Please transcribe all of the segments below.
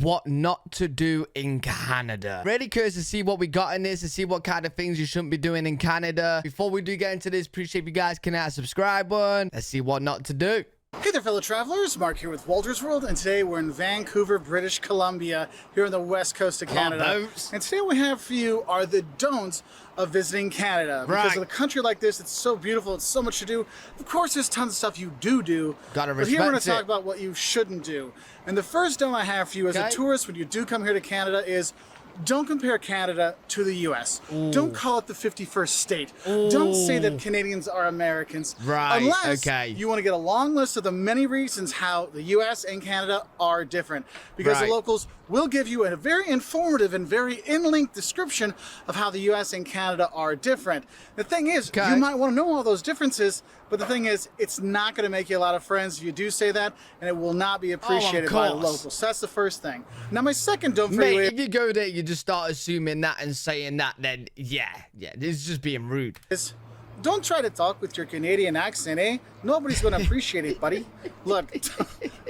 what not to do in Canada. Really curious to see what we got in this, to see what kind of things you shouldn't be doing in Canada. Before we do get into this, appreciate you guys can hit that subscribe button. Let's see what not to do. Hey there, fellow travelers. Mark here with Walter's World, and today we're in Vancouver, British Columbia, here on the west coast of Canada. And today what we have for you are the don'ts of visiting Canada. Because of a country like this, it's so beautiful, it's so much to do. Of course, there's tons of stuff you do. Gotta respect it. But here we're going to talk about what you shouldn't do. And the first don't I have for you as a tourist when you do come here to Canada is don't compare Canada to the U.S. Ooh. Don't call it the 51st state. Ooh. Don't say that Canadians are Americans. Right, unless okay. you want to get a long list of the many reasons how the U.S. and Canada are different. Because the locals will give you a very informative and very in-length description of how the U.S. and Canada are different. The thing is, you might want to know all those differences, but the thing is, it's not going to make you a lot of friends if you do say that, and it will not be appreciated by the locals. So that's the first thing. Now, my second don't for you is, if you go there, you just start assuming that and saying that, then yeah, this is just being rude. Don't try to talk with your Canadian accent, eh? Nobody's going to appreciate it, buddy. Look,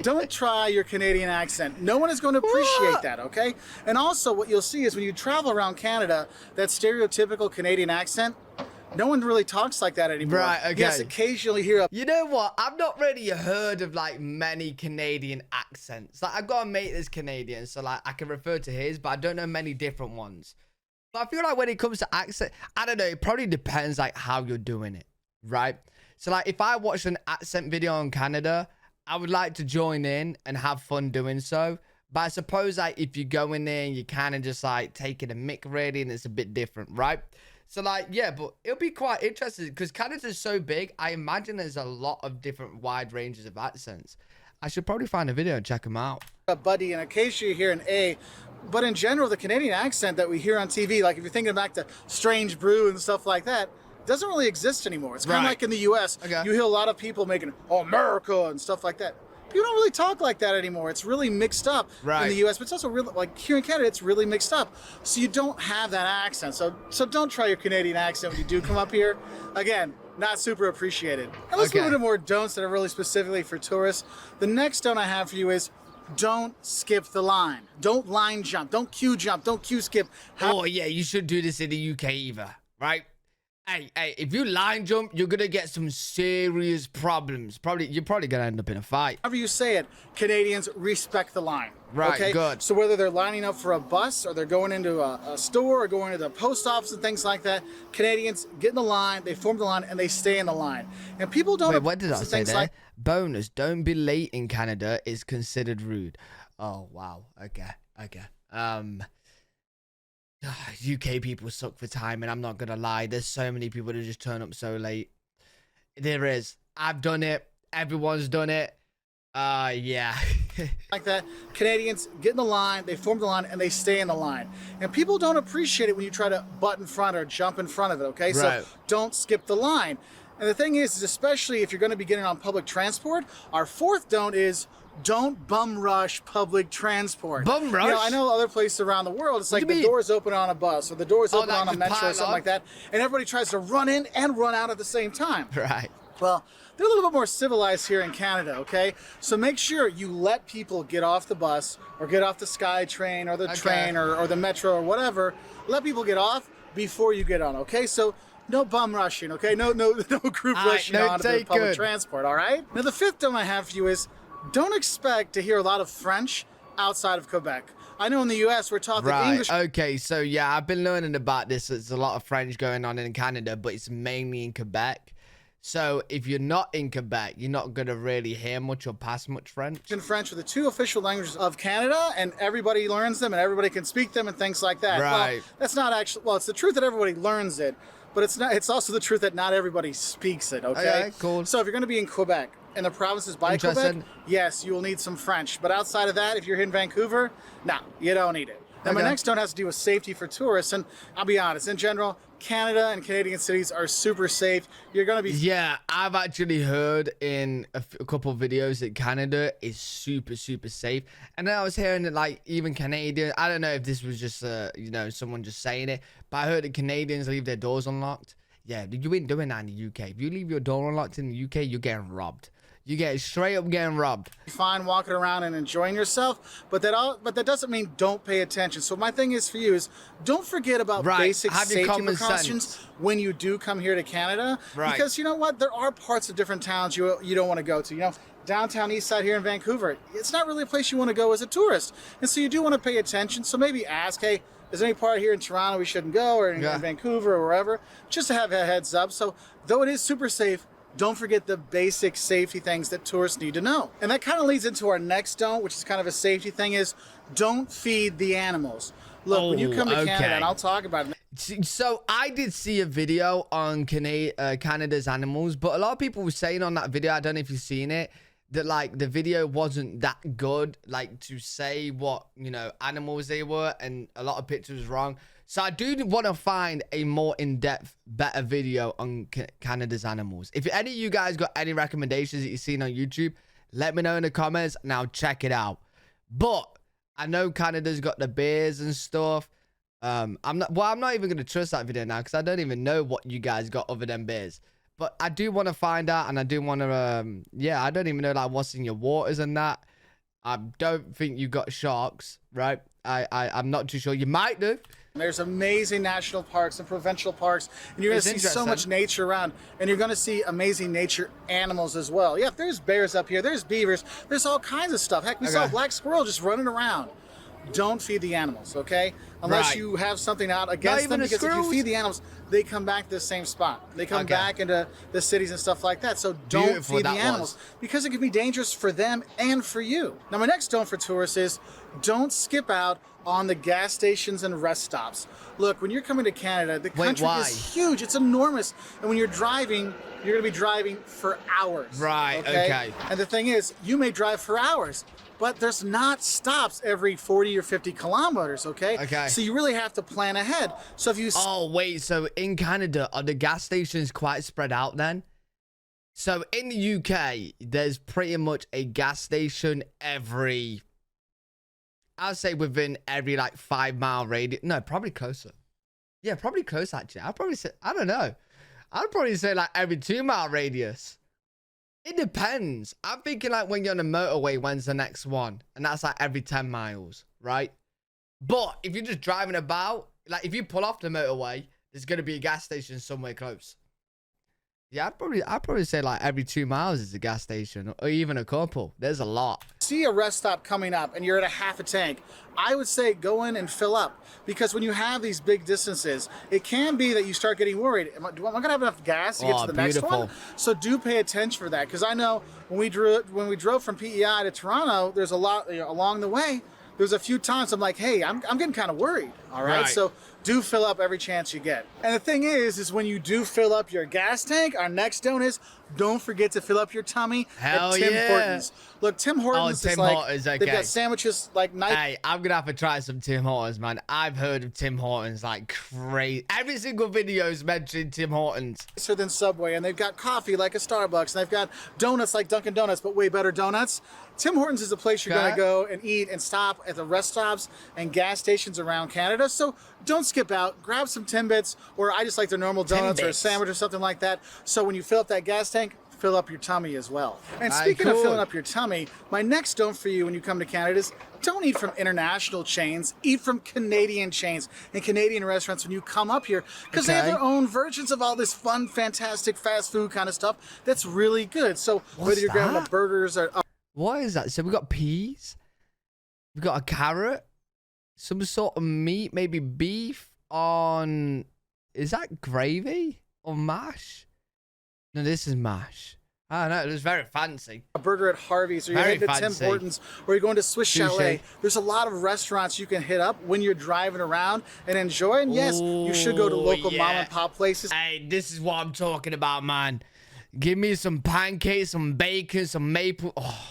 don't try your Canadian accent. No one is going to appreciate that, okay? And also, what you'll see is when you travel around Canada, that stereotypical Canadian accent, no one really talks like that anymore. Right, okay. Yes, occasionally hear a... You know what? I've not really heard of, like, many Canadian accents. Like, I've got a mate that's Canadian, so, like, I can refer to his, but I don't know many different ones. But I feel like when it comes to accent, I don't know, it probably depends, like, how you're doing it, right? So, like, if I watched an accent video on Canada, I would like to join in and have fun doing so. But I suppose, like, if you go in there and you kind of just, like, taking a mick, really, and it's a bit different, right? So, like, yeah, but it'll be quite interesting because Canada's so big. I imagine there's a lot of different wide ranges of accents. I should probably find a video and check them out. Buddy, and occasionally you hear an A. But in general, the Canadian accent that we hear on TV, like if you're thinking back to Strange Brew and stuff like that, doesn't really exist anymore. It's kind of like in the U.S. You hear a lot of people making, oh, America and stuff like that. People don't really talk like that anymore. It's really mixed up in the U.S., but it's also really, like here in Canada, it's really mixed up. So you don't have that accent. So don't try your Canadian accent when you do come up here. Again, not super appreciated. And let's move into more don'ts that are really specifically for tourists. The next don't I have for you is don't skip the line. Don't line jump. Don't queue jump. Don't queue skip. Oh, yeah, you should do this in the UK either, right? Hey, if you line jump, you're going to get some serious problems. You're probably going to end up in a fight. However you say it, Canadians respect the line. Right, okay? good. So whether they're lining up for a bus or they're going into a store or going to the post office and things like that, Canadians get in the line, they form the line, and they stay in the line. And people don't... Wait, what did I say there? Bonus, don't be late in Canada is considered rude. Oh, wow. Okay. UK people suck for time, and I'm not gonna lie, there's so many people that just turn up so late. There is. I've done it. Everyone's done it. Yeah. like that. Canadians get in the line, they form the line, and they stay in the line. And people don't appreciate it when you try to butt in front or jump in front of it, okay? So don't skip the line. And the thing is especially if you're going to be getting on public transport, our fourth don't is don't bum rush public transport. Bum rush? You know, I know other places around the world, it's like the doors open on a bus or the doors open on a metro or something like that, and everybody tries to run in and run out at the same time. Right. Well, they're a little bit more civilized here in Canada, okay? So make sure you let people get off the bus or get off the SkyTrain or the train or the metro or whatever. Let people get off before you get on, okay? So no bum rushing, okay? No group rushing onto the public transport, all right? Now, the fifth don't I have for you is don't expect to hear a lot of French outside of Quebec. I know in the U.S. we're talking English. Okay, so yeah, I've been learning about this. There's a lot of French going on in Canada, but it's mainly in Quebec. So if you're not in Quebec, you're not going to really hear much or pass much French. And French are the two official languages of Canada, and everybody learns them and everybody can speak them and things like that. Right. Well, that's not actually, well, it's the truth that everybody learns it, but it's also the truth that not everybody speaks it, okay? Cool. So if you're going to be in Quebec, and the provinces by Quebec, yes, you will need some French. But outside of that, if you're in Vancouver, no, you don't need it. Now, my next don't has to do with safety for tourists. And I'll be honest, in general, Canada and Canadian cities are super safe. You're going to be... Yeah, I've actually heard in a couple of videos that Canada is super, super safe. And then I was hearing that, like, even Canadian... I don't know if this was just, you know, someone just saying it. But I heard that Canadians leave their doors unlocked. Yeah, you ain't doing that in the UK. If you leave your door unlocked in the UK, you're getting robbed. you get straight up getting robbed. Fine walking around and enjoying yourself, but that doesn't mean don't pay attention. So my thing is for you is don't forget about basic safety precautions when you do come here to Canada. Because you know what? There are parts of different towns you don't want to go to. You know, downtown east side here in Vancouver, it's not really a place you want to go as a tourist. And so you do want to pay attention. So maybe ask, hey, is there any part here in Toronto we shouldn't go, or in Vancouver or wherever, just to have a heads up. So though it is super safe, don't forget the basic safety things that tourists need to know. And that kind of leads into our next don't, which is kind of a safety thing, is don't feed the animals. Look, when you come to Canada, and I'll talk about it. So I did see a video on Canada's animals, but a lot of people were saying on that video, I don't know if you've seen it, that like the video wasn't that good, like to say what, you know, animals they were, and a lot of pictures was wrong. So I do want to find a more in-depth, better video on Canada's animals. If any of you guys got any recommendations that you've seen on YouTube, let me know in the comments and I'll check it out. But I know Canada's got the bears and stuff. I'm not even gonna trust that video now because I don't even know what you guys got other than bears. But I do want to find out, and I do want to, yeah, I don't even know like what's in your waters and that. I don't think you got sharks, right? I'm not too sure. You might do. There's amazing national parks and provincial parks, and you're going to see so much nature around, and you're going to see amazing nature animals as well. Yeah, there's bears up here, there's beavers, there's all kinds of stuff. Heck, we saw a black squirrel just running around. Don't feed the animals, okay? Unless you have something out against them, because if you feed the animals, they come back to the same spot. They come back into the cities and stuff like that. So don't feed the animals because it can be dangerous for them and for you. Now, my next don't for tourists is don't skip out on the gas stations and rest stops. Look, when you're coming to Canada, the country is huge. It's enormous. And when you're driving, you're going to be driving for hours. Right, okay. And the thing is, you may drive for hours, but there's not stops every 40 or 50 kilometers, okay? So you really have to plan ahead. So if you... Oh, wait. So in Canada, are the gas stations quite spread out then? So in the UK, there's pretty much a gas station every... I'll say within every like 5 mile radius. No, probably closer. Yeah, probably close actually. I'd probably say, I don't know. I'd probably say like every 2 mile radius. It depends. I'm thinking like when you're on the motorway, when's the next one? And that's like every 10 miles, right? But if you're just driving about, like if you pull off the motorway, there's going to be a gas station somewhere close. Yeah, I'd probably say like every 2 miles is a gas station, or even a couple. There's a lot. See a rest stop coming up and you're at a half a tank, I would say go in and fill up, because when you have these big distances, it can be that you start getting worried. Am I gonna have enough gas to get to the next one? So do pay attention for that, because I know when we drove from PEI to Toronto, there's a lot along the way. There's a few times I'm like, hey, I'm getting kind of worried. All right, so do fill up every chance you get. And the thing is when you do fill up your gas tank, our next don't is don't forget to fill up your tummy at Tim Hortons. Look, Tim Hortons is like, they've got sandwiches like night. Hey, I'm gonna have to try some Tim Hortons, man. I've heard of Tim Hortons like crazy. Every single video is mentioning Tim Hortons. Nicer than Subway, and they've got coffee like a Starbucks, and they've got donuts like Dunkin' Donuts, but way better donuts. Tim Hortons is a place you're gonna go and eat and stop at the rest stops and gas stations around Canada. So don't skip out. Grab some Timbits, or I just like their normal donuts or a sandwich or something like that. So when you fill up that gas tank, fill up your tummy as well. And speaking of filling up your tummy, my next don't for you when you come to Canada is don't eat from international chains. Eat from Canadian chains and Canadian restaurants when you come up here, because they have their own versions of all this fun, fantastic fast food kind of stuff that's really good. So whether you're grabbing the burgers or... What is that? So we got peas. We got a carrot. Some sort of meat, maybe beef on... Is that gravy or mash? No, this is mash. I don't know. It was very fancy. A burger at Harvey's, or you're heading to Tim Hortons, or you're going to Swiss Chalet. There's a lot of restaurants you can hit up when you're driving around and enjoy. And yes, you should go to local mom and pop places. Hey, this is what I'm talking about, man. Give me some pancakes, some bacon, some maple. Oh.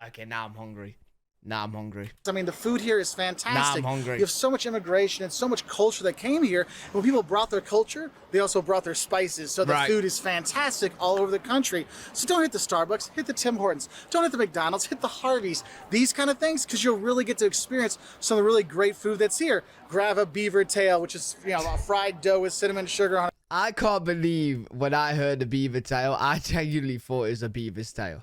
Okay, now I'm hungry. Now I'm hungry. I mean, the food here is fantastic. Now I'm hungry. You have so much immigration and so much culture that came here. And when people brought their culture, they also brought their spices. So the food is fantastic all over the country. So don't hit the Starbucks, hit the Tim Hortons. Don't hit the McDonald's, hit the Harveys. These kind of things, because you'll really get to experience some of the really great food that's here. Grab a beaver tail, which is, you know, a fried dough with cinnamon sugar on it. I can't believe when I heard the beaver tail, I genuinely thought it was a beaver's tail.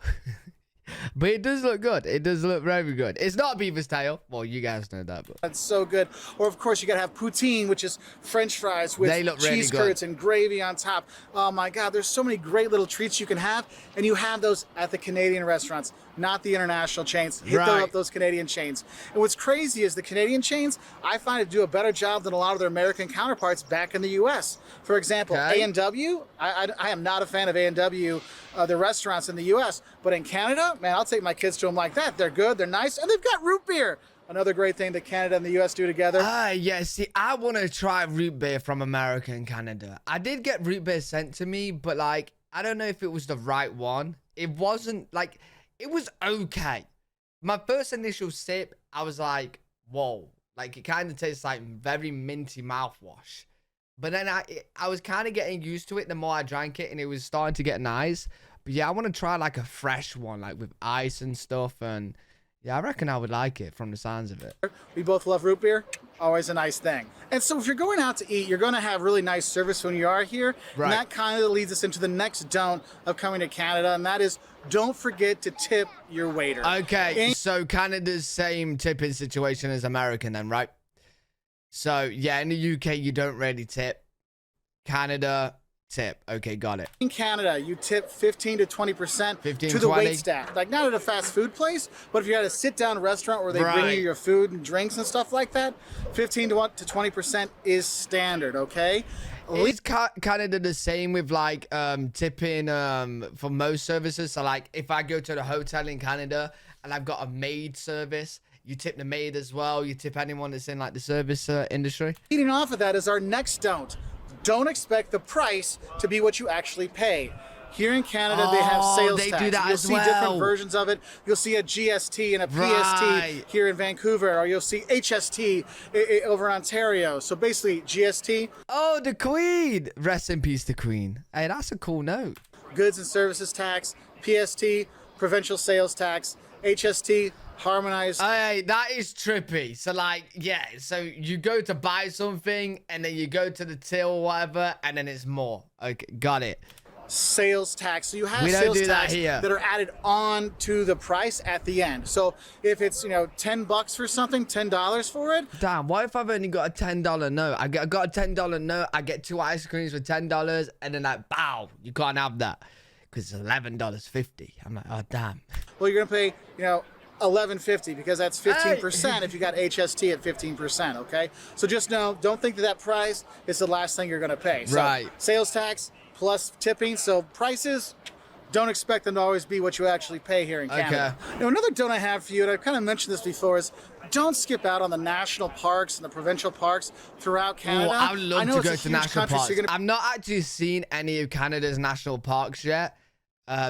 But it does look good. It does look very good. It's not a beaver's tail. Well, you guys know that. But that's so good. Or, of course, you got to have poutine, which is French fries with cheese curds and gravy on top. Oh, my God. There's so many great little treats you can have. And you have those at the Canadian restaurants, not the international chains. Hit up those Canadian chains. And what's crazy is the Canadian chains, I find to do a better job than a lot of their American counterparts back in the U.S. For example, A&W. I am not a fan of A&W, the restaurants in the U.S. But in Canada, man, I'll take my kids to them like that. They're good, they're nice, and they've got root beer. Another great thing that Canada and the U.S. do together. Yeah, see, I want to try root beer from America and Canada. I did get root beer sent to me, but, like, I don't know if it was the right one. It wasn't, like, it was okay. My first initial sip, I was like, whoa. Like, it kind of tastes like very minty mouthwash. But then I was kind of getting used to it the more I drank it, and it was starting to get nice. But yeah, I want to try like a fresh one, like with ice and stuff. And yeah, I reckon I would like it from the sounds of it. We both love root beer. Always a nice thing. And so if you're going out to eat, you're going to have really nice service when you are here. Right. And that kind of leads us into the next don't of coming to Canada. And that is, don't forget to tip your waiter. Okay, so Canada's same tipping situation as American then, right? So, yeah, in the UK, you don't really tip. Canada, tip. Okay, got it. In Canada, you tip 15 to 20% 15, to the 20. wait staff. Like, not at a fast food place, but if you're at a sit-down restaurant where they bring you your food and drinks and stuff like that, 15 to 20% is standard, okay? Is Canada the same with, like, tipping for most services? So, like, if I go to the hotel in Canada and I've got a maid service, you tip the maid as well. You tip anyone that's in, like, the service industry. Leading off of that is our next don't. Don't expect the price to be what you actually pay. Here in Canada, they have sales tax. Do that you'll see different versions of it. You'll see a GST and a PST here in Vancouver, or you'll see HST over in Ontario. So basically, GST. Oh, the Queen. Rest in peace, the Queen. Hey, that's a cool note. Goods and services tax, PST, provincial sales tax, HST, harmonized. Hey, that is trippy. So, like, yeah, so you go to buy something and then you go to the till or whatever, and then it's more. Okay, got it. Sales tax. So you have sales tax that are added on to the price at the end. So if it's, you know, $10 for something, $10 for it. Damn, what if I've only got a $10 note? I got a $10 note, I get 2 ice creams for $10, and then like, bow, you can't have that because it's $11.50. I'm like, oh, damn. Well, you're going to pay, you know, $11.50 because that's 15% if you got HST at 15%, okay? So just know, don't think that price is the last thing you're going to pay. So sales tax plus tipping, so prices, don't expect them to always be what you actually pay here in Canada. Okay. Now, another don't I have for you, and I've kind of mentioned this before, is don't skip out on the national parks and the provincial parks throughout Canada. I would love to go to national parks. I've not actually seen any of Canada's national parks yet.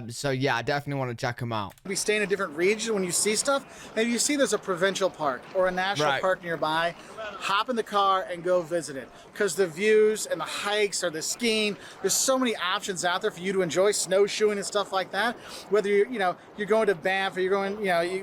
So yeah, I definitely want to check them out. We stay in a different region when you see stuff. Maybe you see there's a provincial park or a national park nearby. Hop in the car and go visit it, because the views and the hikes or the skiing, there's so many options out there for you to enjoy, snowshoeing and stuff like that. Whether you're going to Banff or you're going,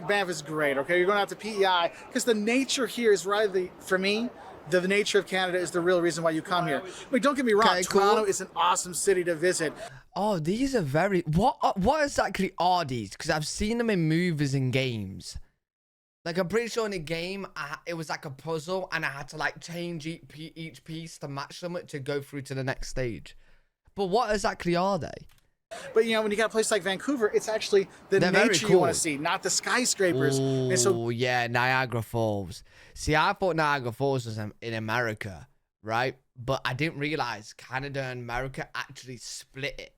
Banff is great. Okay, you're going out to PEI, because the nature here is really, for me, the nature of Canada is the real reason why you come here. I mean, don't get me wrong, Toronto is an awesome city to visit. Oh, these are very... What exactly are these? Because I've seen them in movies and games. Like, I'm pretty sure in a game, it was like a puzzle, and I had to, like, change each piece to match them to go through to the next stage. But what exactly are they? But, when you got a place like Vancouver, it's actually the nature you want to see, not the skyscrapers. Oh, yeah, Niagara Falls. See, I thought Niagara Falls was in America, right? But I didn't realize Canada and America actually split it.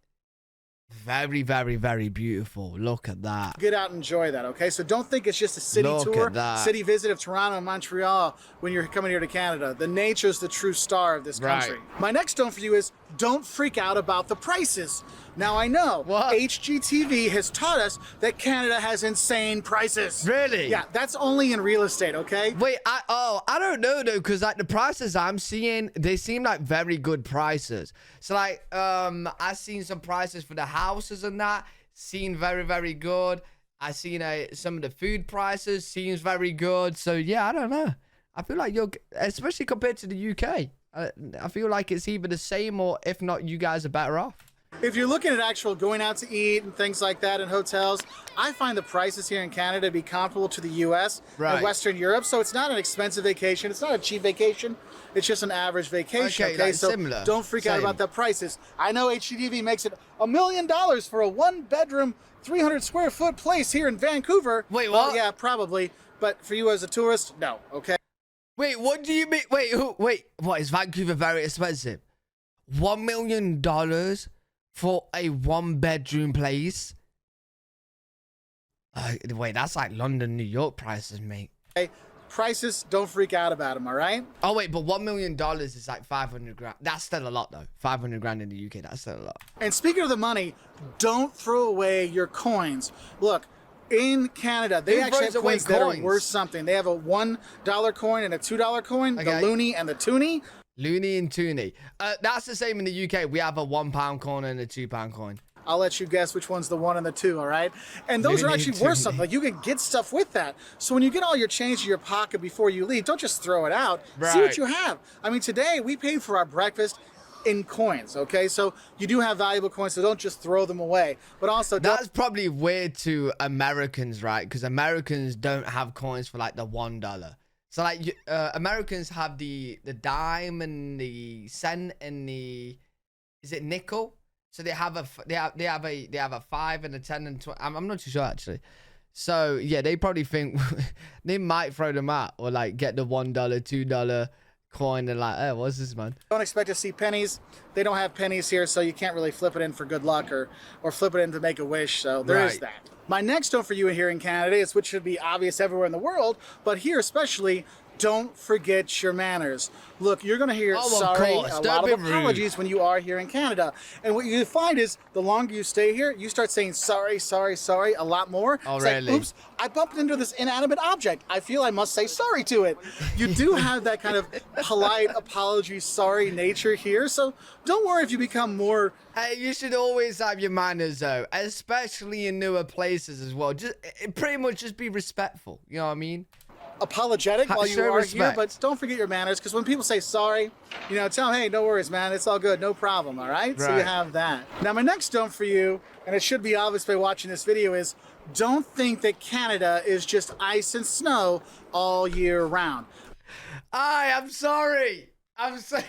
Very, very, very beautiful. Look at that. Get out and enjoy that, okay? So don't think it's just a city tour, city visit of Toronto and Montreal when you're coming here to Canada. The nature is the true star of this country. My next don't for you is don't freak out about the prices. Now, I know HGTV has taught us that Canada has insane prices. Really? Yeah, that's only in real estate, okay? Wait, I don't know, though, because, like, the prices I'm seeing, they seem like very good prices. So, like, I've seen some prices for the houses and that, seem very, very good. I've seen some of the food prices, seems very good. So, yeah, I don't know. I feel like especially compared to the UK, I feel like it's either the same or if not, you guys are better off. If you're looking at actual going out to eat and things like that in hotels, I find the prices here in Canada to be comparable to the US and Western Europe. So it's not an expensive vacation. It's not a cheap vacation. It's just an average vacation. Okay, so similar. Don't freak out about the prices. I know HGTV makes it $1 million for a 1-bedroom, 300 square foot place here in Vancouver. Wait, what? Well, yeah, probably. But for you as a tourist, no. Okay. Wait, what do you mean? Wait, what, is Vancouver very expensive? $1 million for a 1-bedroom place? Wait, that's like London, New York prices, mate. Okay. Prices, don't freak out about them, all right? Oh, wait, but $1 million is like 500 grand. That's still a lot, though. 500 grand in the UK, that's still a lot. And speaking of the money, don't throw away your coins. Look, in Canada, they actually have coins that are worth something. They have a $1 coin and a $2 coin, the loonie and the toonie. Looney and toonie. That's the same in the UK. We have a £1 coin and a £2 coin. I'll let you guess which one's the 1 and the 2, all right? And those are actually worth something. Like, you can get stuff with that. So when you get all your change in your pocket before you leave, don't just throw it out. Right. See what you have. I mean, today we paid for our breakfast in coins, okay? So you do have valuable coins, so don't just throw them away. But also, that's probably weird to Americans, right? Because Americans don't have coins for like the $1. So like Americans have the dime and the cent and the, is it nickel? So they have a 5 and a 10 and 20. I'm not too sure actually. So yeah, they probably think they might throw them out or like get the $1, $2 coin and like, oh, what's this, man? Don't expect to see pennies. They don't have pennies here, so you can't really flip it in for good luck or flip it in to make a wish. So there is that. My next note for you here in Canada is, which should be obvious everywhere in the world, but here especially, don't forget your manners. Look, you're going to hear sorry, a lot of apologies when you are here in Canada. And what you find is the longer you stay here, you start saying sorry, sorry, sorry a lot more. Oh, it's really? Like, oops, I bumped into this inanimate object. I feel I must say sorry to it. You do have that kind of polite apology, sorry nature here. So don't worry if you become more... Hey, you should always have your manners, though, especially in newer places as well. Just pretty much just be respectful. You know what I mean? Apologetic while you are here, but don't forget your manners, because when people say sorry, you know, tell them, hey, no worries, man, it's all good, no problem, all right? So you have that. Now, my next don't for you, and it should be obvious by watching this video, is don't think that Canada is just ice and snow all year round. I'm sorry. I'm sorry.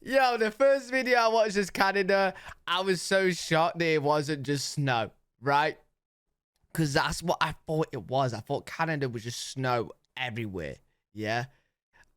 Yo, the first video I watched was Canada. I was so shocked that it wasn't just snow, right? Because that's what I thought it was. I thought Canada was just snow everywhere, yeah?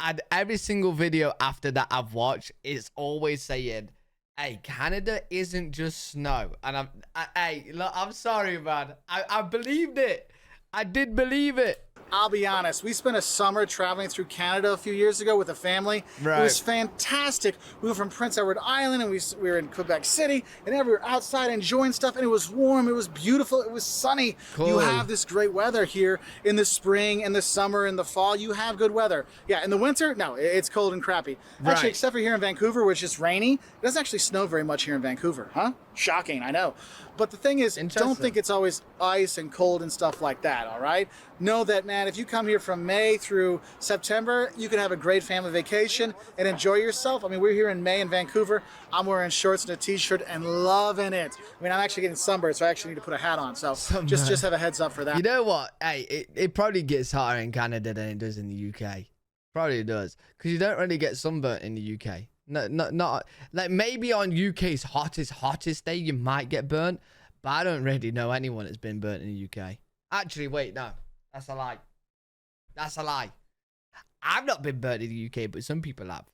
And every single video after that I've watched is always saying, hey, Canada isn't just snow. And hey, look, I'm sorry, man. I believed it. I did believe it. I'll be honest, we spent a summer traveling through Canada a few years ago with a family. Right. It was fantastic. We were from Prince Edward Island and we were in Quebec City, and we were outside enjoying stuff, and it was warm, it was beautiful, it was sunny. Cool. You have this great weather here in the spring and the summer and the fall. You have good weather. Yeah, in the winter, no, it's cold and crappy. Right. Actually, except for here in Vancouver, which is rainy, it doesn't actually snow very much here in Vancouver, huh? Shocking, I know. But the thing is, don't think it's always ice and cold and stuff like that, all right? Know that, man, if you come here from May through September, you can have a great family vacation and enjoy yourself. I mean, we're here in May in Vancouver. I'm wearing shorts and a t-shirt and loving it. I mean, I'm actually getting sunburned, so I actually need to put a hat on. So just have a heads up for that. You know what? Hey, it probably gets hotter in Canada than it does in the UK. Probably does. Because you don't really get sunburnt in the UK. No, not like maybe on UK's hottest day you might get burnt, but I don't really know anyone that's been burnt in the UK. Actually, wait, no, that's a lie. That's a lie. I've not been burnt in the UK, but some people have.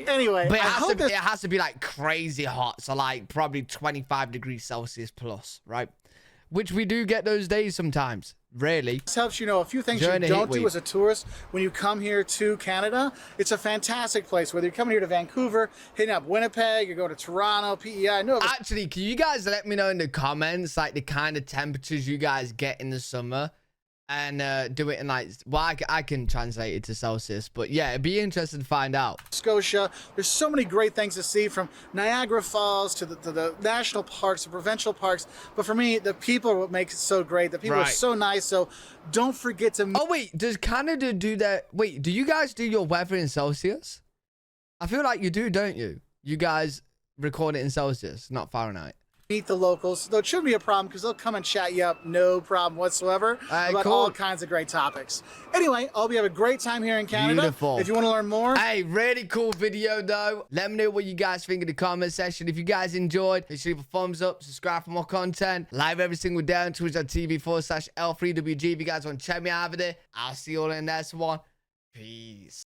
Anyway, but it has to be like crazy hot, so like probably 25 degrees Celsius plus, right? Which we do get those days sometimes. Really. This helps you know a few things you don't do as a tourist when you come here to Canada. It's a fantastic place. Whether you're coming here to Vancouver, hitting up Winnipeg, you're going to Toronto, PEI. No. Actually, can you guys let me know in the comments like the kind of temperatures you guys get in the summer? and do it in like, well, I can translate it to Celsius, but yeah, it'd be interesting to find out. Scotia, there's so many great things to see, from Niagara Falls to the national parks, the provincial parks. But for me, the people are what makes it so great. The people are so nice. So don't forget to. Oh wait, does Canada do that? Wait, do you guys do your weather in Celsius? I feel like you do, don't you? You guys record it in Celsius, not Fahrenheit. Meet the locals, though it shouldn't be a problem because they'll come and chat you up, no problem whatsoever, about all kinds of great topics. Anyway, I hope you have a great time here in Canada. Beautiful. If you want to learn more. Hey, really cool video though. Let me know what you guys think in the comment section. If you guys enjoyed, make sure you leave a thumbs up, subscribe for more content. Live every single day on twitch.tv/L3WG. If you guys want to check me out over there, I'll see you all in the next one. Peace.